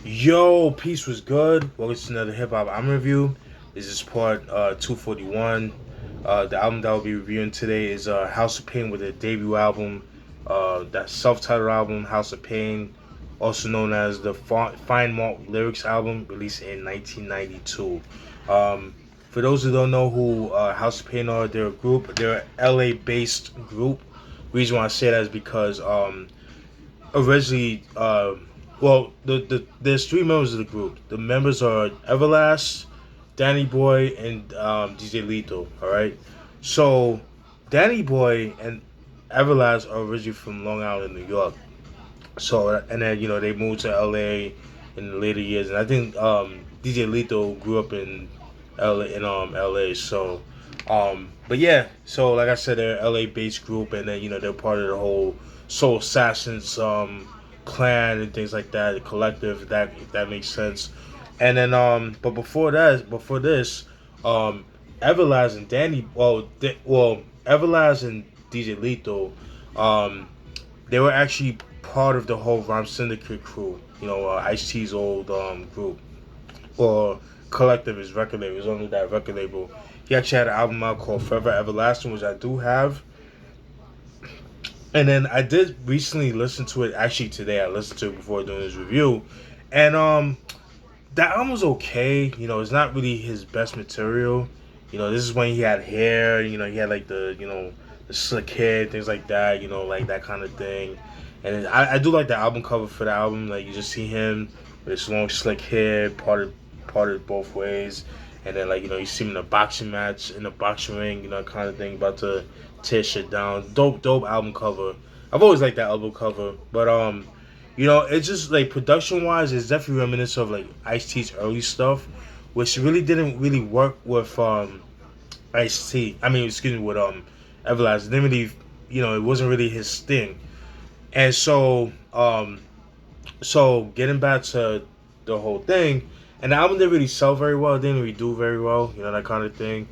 Yo, peace was good. Welcome to another hip hop album review. This is part 241. The album that I'll be reviewing today is House of Pain with a debut album. That self-titled album, House of Pain, also known as the Fine Malt Lyrics album, released in 1992. For those who don't know who House of Pain are, they're a group. They're an LA-based group. Reason why I say that is because originally, there's three members of the group. The members are Everlast, Danny Boy, and DJ Lethal. All right, so Danny Boy and Everlast are originally from Long Island, New York. So and then they moved to LA in the later years, and I think DJ Lethal grew up in LA. So but yeah, so like I said, they're LA based group, and then they're part of the whole Soul Assassins clan and things like that, the collective. If that makes sense. And then but before this, um, Everlast and Everlast and DJ Lethal, um, they were actually part of the whole Rhyme Syndicate crew. Ice T's old group or collective, his record label. It was under that record label. He actually had an album out called Forever Everlasting, which I do have. And then I did recently listen to it. Actually, today I listened to it before doing this review, and that album was okay. It's not really his best material. This is when he had hair. He had like the slick hair, things like that. Like that kind of thing. And I do like the album cover for the album. Like you just see him with his long slick hair, parted both ways, and then you see him in a boxing match in a boxing ring, kind of thing, about to tear shit down. Dope album cover. I've always liked that album cover, but it's just like production wise, it's definitely reminiscent of like Ice T's early stuff, which really didn't really work with Ice T. I mean, excuse me, with Everlast. It didn't really, it wasn't really his thing. And so getting back to the whole thing, and the album didn't really sell very well. It didn't really do very well, that kind of thing.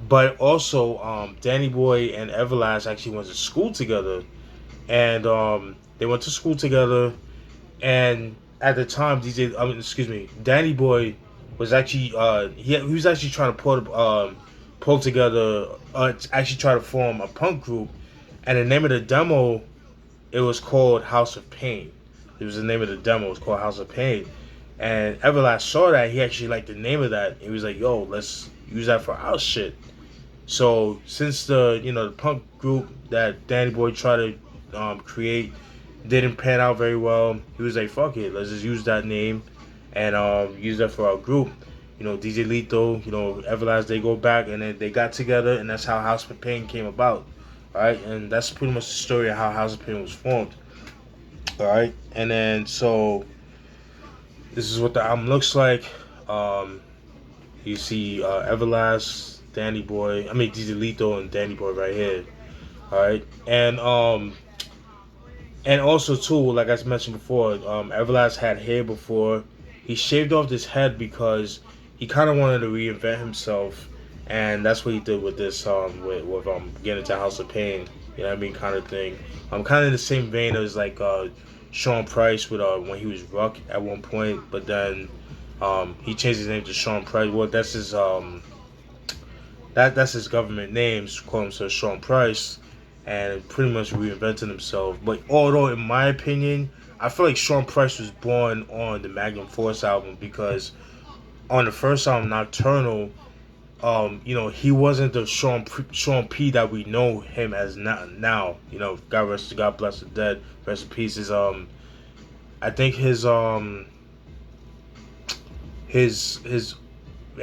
But also, Danny Boy and Everlast actually went to school together, and they went to school together. And at the time, Danny Boy was actually he was actually trying to pull together, actually try to form a punk group, and the name of the demo, it was called House of Pain. It was the name of the demo. It was called House of Pain. And Everlast saw that. He actually liked the name of that. He was like, "Yo, let's use that for our shit." So since the punk group that Danny Boy tried to create didn't pan out very well, he was like, "Fuck it, let's just use that name and use that for our group." DJ Lethal, Everlast, they go back and then they got together, and that's how House of Pain came about. All right, and that's pretty much the story of how House of Pain was formed. All right, and then so this is what the album looks like. Um, you see Everlast, Danny Boy, I mean DJ Lethal and Danny Boy right here. All right, and also too, like I mentioned before, Everlast had hair before. He shaved off his head because he kind of wanted to reinvent himself, and that's what he did with this with getting into House of Pain. You know what I mean, kind of thing. Kind of in the same vein as like Sean Price with when he was Ruck at one point, but then he changed his name to Sean Price. Well, that's his government name. Call himself Sean Price, and pretty much reinvented himself. But although, in my opinion, I feel like Sean Price was born on the Magnum Force album because on the first album, Nocturnal, he wasn't the Sean P that we know him as now. God bless the dead, rest in peace. I think his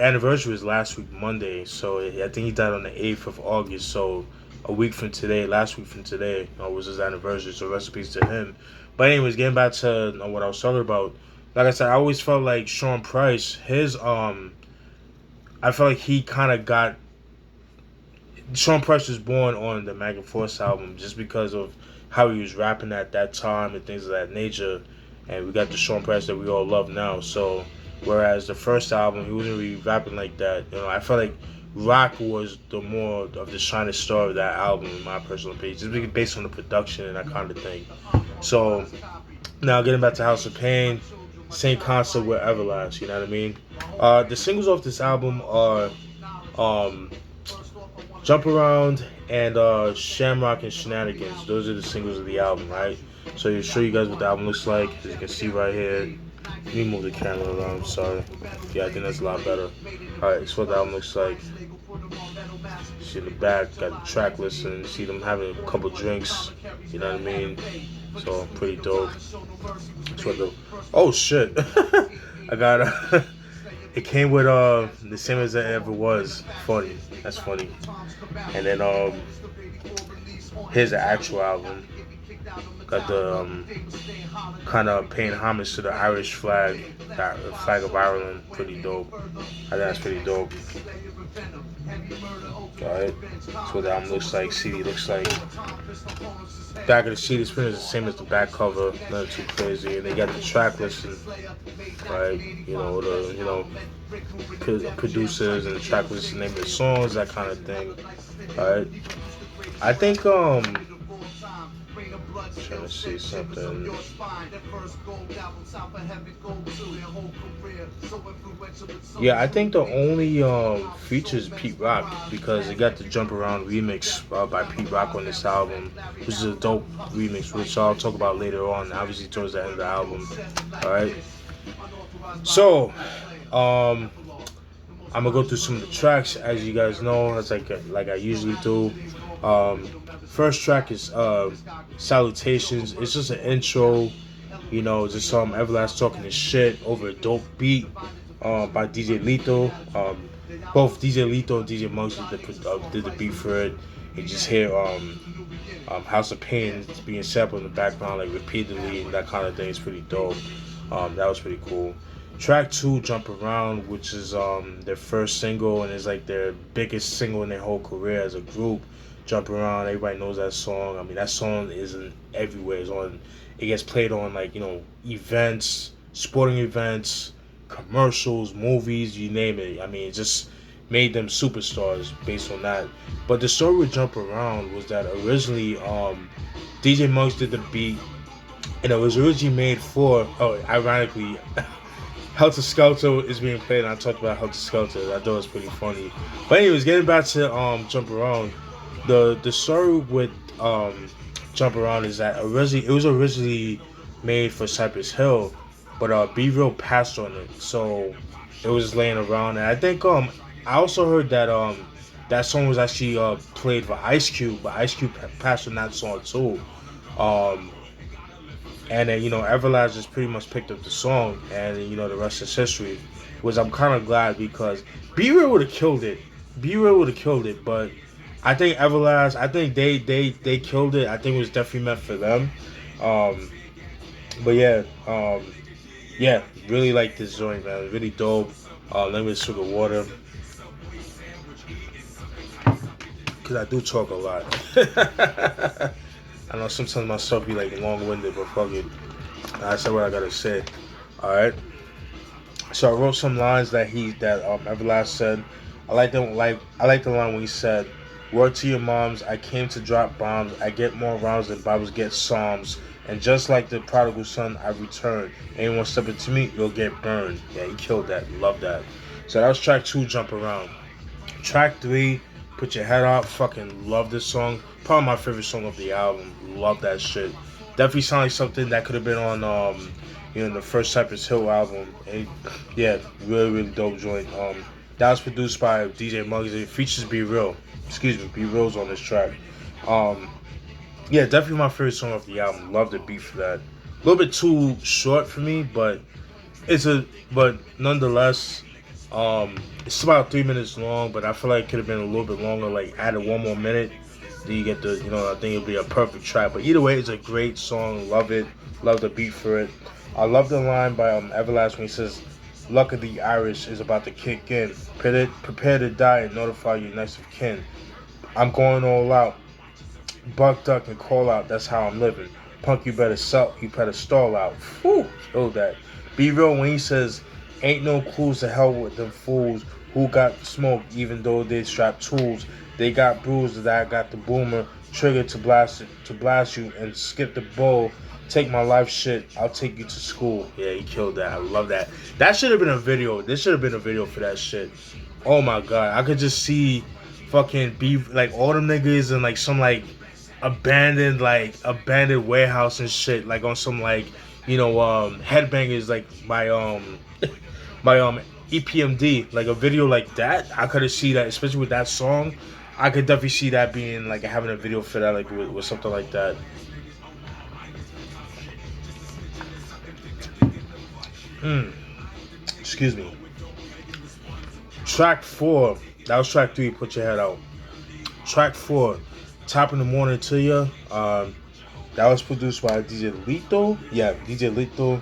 anniversary was last week Monday, so I think he died on the 8th of August. So a week from today, last week from today, was his anniversary. So rest in peace to him. But anyways, getting back to what I was talking about. Like I said, I always felt like Sean Price, I felt like he kind of got. Sean Price was born on the Magnum Force album just because of how he was rapping at that time and things of that nature. And we got the Sean Price that we all love now. So, whereas the first album, he wasn't really rapping like that. I felt like Rock was the more of the shining star of that album, in my personal opinion, just based on the production and that kind of thing. So, now getting back to House of Pain, same concept with Everlast. You know what I mean? The singles off this album are um, Jump Around and Shamrock and Shenanigans. Those are the singles of the album, right? So I'll show you guys what the album looks like. As you can see right here. Let me move the camera around, I'm sorry. Yeah, I think that's a lot better. Alright, that's what the album looks like. See in the back, got the track list, and see them having a couple drinks. You know what I mean? So, pretty dope. That's what the... Oh, shit. I got... it came with the same as it ever was. Funny. That's funny. And then, here's the actual album. Got the kind of paying homage to the Irish flag, the flag of Ireland. Pretty dope. I think that's pretty dope. Alright, that's what the album looks like. CD looks like. Back of the CD is pretty much the same as the back cover. Nothing too crazy. And they got the track listing, right? You know the producers and the track list, the name of the songs, that kind of thing. Alright, I think trying to see something. Yeah, I think the only features Pete Rock, because it got the Jump Around remix by Pete Rock on this album, which is a dope remix, which I'll talk about later on, obviously towards the end of the album. Alright. So, I'm gonna go through some of the tracks, as you guys know, as like I usually do. First track is Salutations. It's just an intro, you know, just Everlast talking his shit over a dope beat by DJ Lethal. Both DJ Lethal and DJ Muggs did the beat for it. You just hear House of Pain being sampled in the background like repeatedly, and that kind of thing is pretty dope. That was pretty cool. Track 2, Jump Around, which is their first single and is like their biggest single in their whole career as a group. Jump Around, everybody knows that song. I mean, that song isn't everywhere. It gets played on like, you know, events, sporting events, commercials, movies, you name it. I mean, it just made them superstars based on that. But the story with Jump Around was that originally DJ Muggs did the beat, and it was originally made for, ironically, Helter Skeltah is being played, and I talked about Helter Skeltah. I thought it was pretty funny. But anyways, getting back to Jump Around, the story with Jump Around is that it was originally made for Cypress Hill, but Be Real passed on it, so it was just laying around. And I think I also heard that that song was actually played for Ice Cube, but Ice Cube passed on that song too. And then, you know, Everlast just pretty much picked up the song, and you know, the rest is history. Which I'm kind of glad, because Be Real would have killed it. Be Real would have killed it, but I think Everlast, I think they killed it. I think it was definitely meant for them. But yeah, really like this joint, man. Really dope. Let me sugar water, because I do talk a lot. I know sometimes my stuff be like long-winded, but fuck it. I said what I gotta say. All right. So I wrote some lines that Everlast said. I like the line when he said, "Word to your moms, I came to drop bombs. I get more rounds than Bibles get psalms. And just like the prodigal son, I return. Anyone step into me, you'll get burned." Yeah, he killed that. Love that. So that was track 2, Jump Around. Track 3, Put Your Head Up. Fucking love this song. Probably my favorite song of the album. Love that shit. Definitely sound like something that could have been on the first Cypress Hill album. And yeah, really dope joint. That was produced by DJ Muggs. It features Be Real. Be Real's on this track. Yeah, definitely my favorite song of the album. Love the beat for that. A little bit too short for me, but nonetheless, it's about 3 minutes long. But I feel like it could have been a little bit longer. Like added one more minute, then you get I think it'll be a perfect track. But either way, it's a great song. Love it. Love the beat for it. I love the line by Everlast when he says, "Luck of the Irish is about to kick in. Prepare to die and notify your next of kin. I'm going all out. Buck, duck, and call out. That's how I'm living. Punk, you better stall out." Whew, kill that. Be Real when he says, "Ain't no clues to hell with them fools who got smoke even though they strap tools. They got bruised that I got the boomer. trigger to blast you and skip the bowl. Take my life shit. I'll take you to school. Yeah, he killed that. I love that. That should have been a video. This should have been a video for that shit. Oh my god, I could just see fucking be like all them niggas in like some like abandoned warehouse and shit, like on some like headbangers like by EPMD, like a video like that. I could have see that, especially with that song. I could definitely see that being like having a video for that, like with something like that. Excuse me. Track 4. That was track 3. Put your head out. Track 4. Top in the Morning to Ya. That was produced by DJ Lito. Yeah, DJ Lito.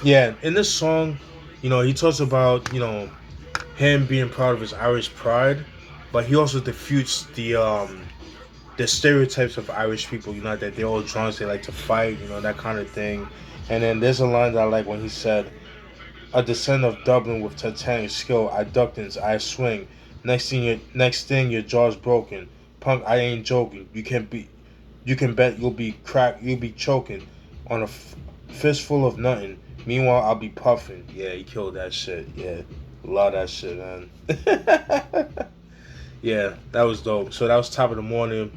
Yeah, in this song, he talks about, him being proud of his Irish pride, but he also defutes the stereotypes of Irish people, that they're all drunks, they like to fight, that kind of thing. And then there's a line that I like when he said, "A descendant of Dublin with titanic skill, I ducked and I swing. Next thing, your jaw's broken. Punk, I ain't joking. You can bet you'll be choking on a fistful of nothing. Meanwhile, I'll be puffing." Yeah, he killed that shit. Yeah, love that shit, man. Yeah, that was dope. So that was Top of the Morning.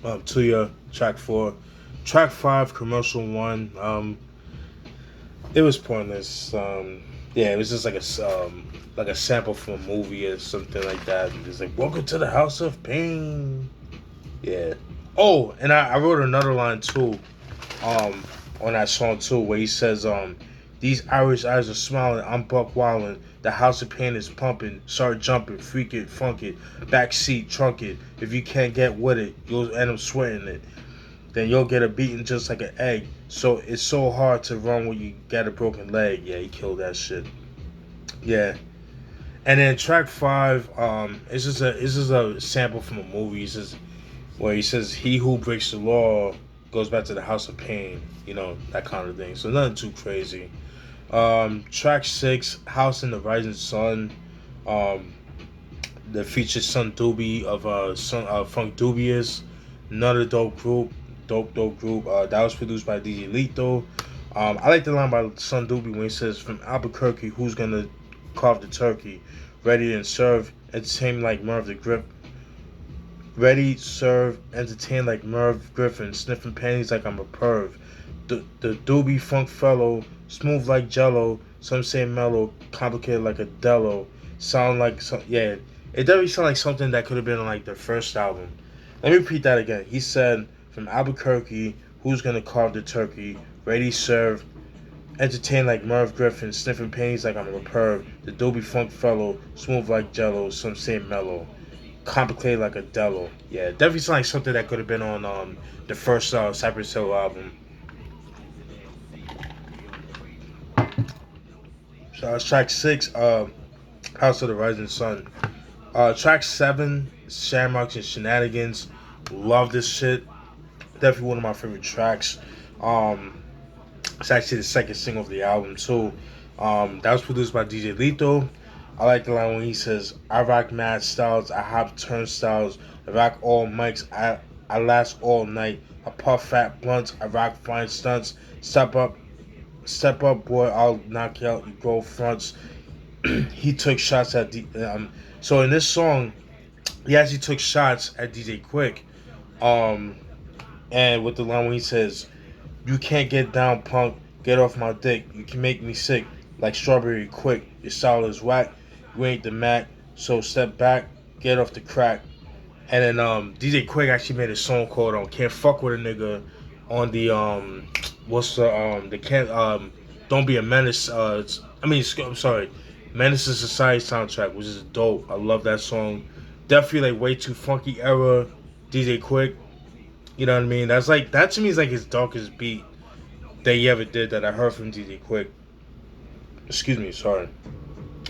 To Ya, track 4. Track 5, Commercial 1. It was pointless. Yeah, it was just like a sample from a movie or something like that. It's like, "Welcome to the House of Pain." Yeah. Oh, and I wrote another line too, on that song too, where he says, "These Irish eyes are smiling, I'm buck wildin', the House of Pain is pumping, start jumping, freak it, funk it, backseat, trunk it. If you can't get with it, you'll end up sweating it. Then you'll get a beaten just like an egg. So it's so hard to run when you got a broken leg." Yeah, he killed that shit. Yeah. And then track 5, it's just a sample from a movie. It's just where he says, "He who breaks the law goes back to the House of Pain," that kind of thing. So nothing too crazy. Track 6, House in the Rising Sun, that features Son Doobie of Funk Dubious, another dope group. That was produced by DJ Lito. I like the line by Son Doobie when he says, "From Albuquerque, who's gonna carve the turkey? Ready and serve, entertain like Merv the Grip. Ready, serve, entertain like Merv Griffin, sniffing panties like I'm a perv. The Doobie Funk fellow, smooth like Jello. Some say mellow, complicated like a Dello. Sound like yeah." It definitely sound like something that could have been on like their first album. Let me repeat that again. He said, "From Albuquerque, who's gonna carve the turkey? Ready, serve, entertain like Merv Griffin, sniffing panties like I'm a perv. The Doobie Funk fellow, smooth like Jello. Some say mellow, complicated like a Dello." Yeah, definitely sounds like something that could have been on the first Cypress Hill album. So that's track 6, House of the Rising Sun. Track 7, Shamrocks and Shenanigans. Love this shit. Definitely one of my favorite tracks. It's actually the second single of the album too. That was produced by DJ Lito. I like the line when he says, "I rock mad styles, I hop turnstiles, I rock all mics, I last all night. I puff fat blunts, I rock fine stunts. Step up, boy, I'll knock you out, you go fronts." He took shots at so in this song, he actually took shots at DJ Quick. Um, and with the line when he says, "You can't get down, punk. Get off my dick. You can make me sick like strawberry quick. Your style is whack. You ain't the Mac. So step back. Get off the crack." And then DJ Quick actually made a song called "Can't Fuck with a Nigga" on the the can't "Don't Be a Menace." I'm sorry, Menace to Society soundtrack, which is dope. I love that song. Definitely like way too funky era DJ Quick. You know what I mean? That to me is like his darkest beat that he ever did that I heard from DJ Quick. Excuse me, sorry.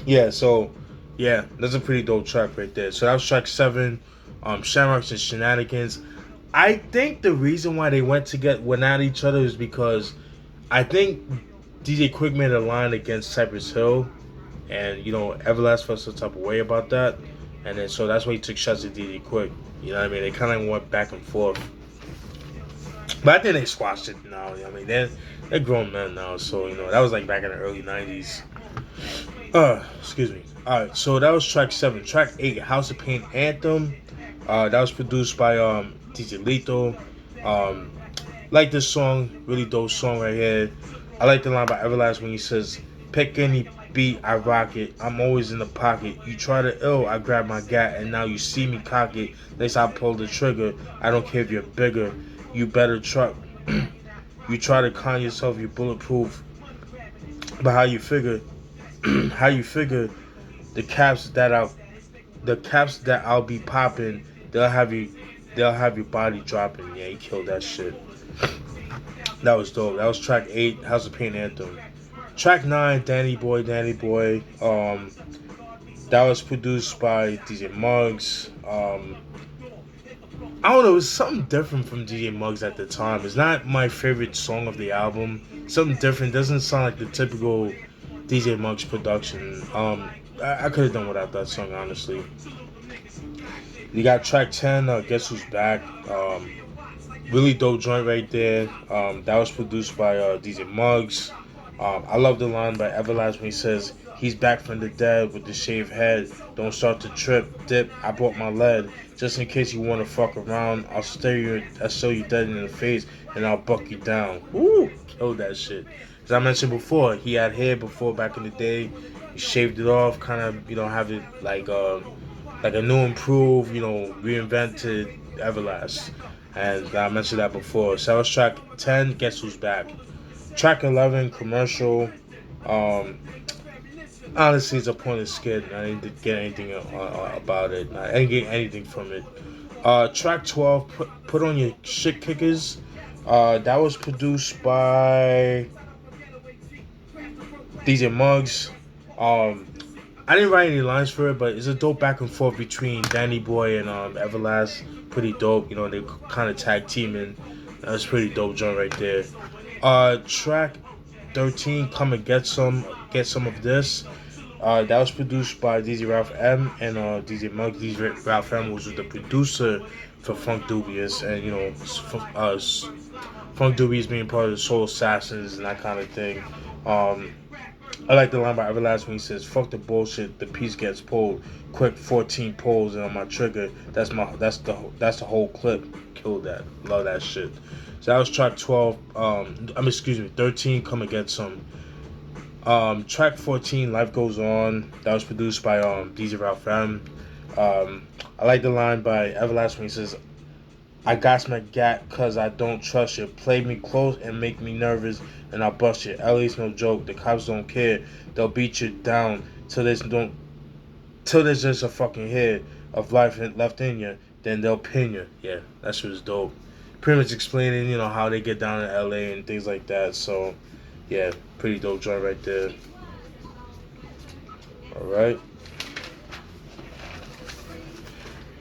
Yeah, so yeah, that's a pretty dope track right there. So that was track 7, Shamrocks and Shenanigans. I think the reason why they went at each other is because I think DJ Quick made a line against Cypress Hill, and Everlast felt some type of way about that, and then so that's why he took shots at DJ Quick. You know what I mean? They kind of went back and forth. But I think they squashed it now. I mean, they're grown men now, so that was like back in the early '90s. Excuse me. All right, so that was track 7. Track 8, House of Pain Anthem. That was produced by DJ Lethal. Um, like this song, really dope song right here. I like the line by Everlast when he says, "Pick any beat, I rock it. I'm always in the pocket. You try to ill, I grab my gat, and now you see me cock it. Next I pull the trigger. I don't care if you're bigger. You better try. You try to con yourself, you bulletproof. But how you figure? How you figure the caps that I'll be popping? They'll have you. They'll have your body dropping. Yeah, he killed that shit. That was dope. That was track 8, House of Pain Anthem. Track 9, Danny Boy, Danny Boy. That was produced by DJ Muggs. I don't know, it was something different from DJ Muggs at the time. It's not my favorite song of the album. Something different. Doesn't sound like the typical DJ Muggs production. I could have done without that song, honestly. You got track 10, Guess Who's Back. Really dope joint right there. That was produced by DJ Muggs. I love the line by Everlast when he says, "He's back from the dead with the shaved head. Don't start to trip, dip. I brought my lead. Just in case you want to fuck around, I'll show you dead in the face, and I'll buck you down." Woo! Killed that shit. As I mentioned before, he had hair before back in the day. He shaved it off, kind of, have it like a new improved, reinvented Everlast. And I mentioned that before. So that was track 10, Guess Who's Back. Track 11, Commercial. Um, Honestly, it's a pointless skit. I didn't get anything about it. I didn't get anything from it. Track 12, Put On Your Shit Kickers. That was produced by DJ Muggs. I didn't write any lines for it, but it's a dope back and forth between Danny Boy and Everlast. Pretty dope. They kind of tag teaming. That's pretty dope joint right there. Track 13, Come and Get Some of This. That was produced by DJ Ralph M and DJ Muggs. DJ Ralph M was the producer for Funk Dubious, and Funk Dubious being part of the Soul Assassins and that kind of thing. I like the line by Everlast when he says, "Fuck the bullshit, the piece gets pulled. Quick 14 pulls and on my trigger. That's the whole clip." Killed that. Love that shit. So that was track 12. 13, Come and Get Some. Track 14, Life Goes On. That was produced by DJ Ralph M. I like the line by Everlast when he says, "I got my gat cause I don't trust you. Play me close and make me nervous and I'll bust you. LA's no joke. The cops don't care. They'll beat you down till there's just a fucking hair of life left in you. Then they'll pin you." Yeah, that shit was dope. Pretty much explaining, how they get down to LA and things like that. So, yeah, pretty dope joint right there. Alright.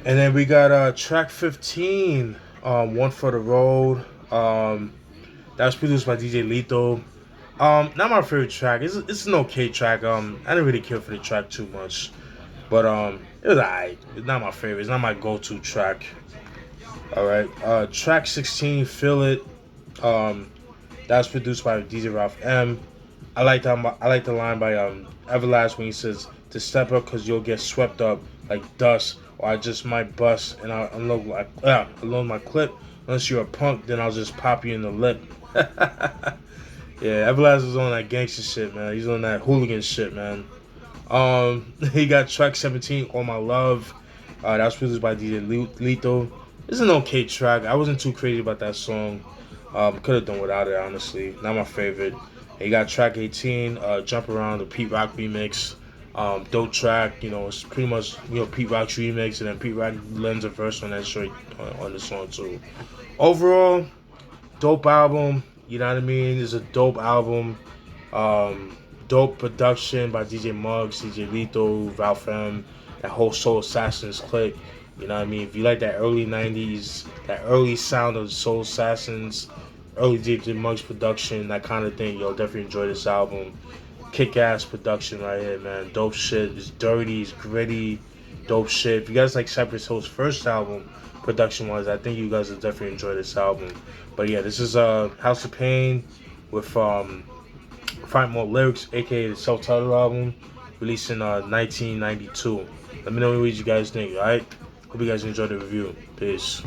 And then we got track 15, One for the Road. That was produced by DJ Lethal. Not my favorite track. It's an okay track. I didn't really care for the track too much. But it was alright. It's not my favorite. It's not my go-to track. Alright. Track 16, Feel It. That was produced by DJ Ralph M. I like the line by Everlast when he says, "To step up cause you'll get swept up like dust, or I just might bust and I'll unload my clip. Unless you're a punk, then I'll just pop you in the lip." Yeah, Everlast is on that gangster shit, man. He's on that hooligan shit, man. He got track 17, All My Love. That was produced by DJ Lethal. It's an okay track. I wasn't too crazy about that song. Could have done without it, honestly. Not my favorite. He got track 18, Jump Around, the Pete Rock remix. Dope track. It's pretty much Pete Rock's remix, and then Pete Rock lends a verse on that shit on the song too. Overall, dope album. You know what I mean? It's a dope album. Dope production by DJ Muggs, DJ Lethal, Ralph M, that whole Soul Assassins clique. You know what I mean? If you like that early 90s, that early sound of Soul Assassins, early DJ Muggs production, that kind of thing, you'll definitely enjoy this album. Kick-ass production right here, man. Dope shit. It's dirty, it's gritty. dope shit. If you guys like Cypress Hill's first album, production wise, I think you guys will definitely enjoy this album. But yeah, this is House of Pain with Find More Lyrics, aka the self-titled album, released in 1992. Let me know what you guys think, alright? Hope you guys enjoyed the review. Peace.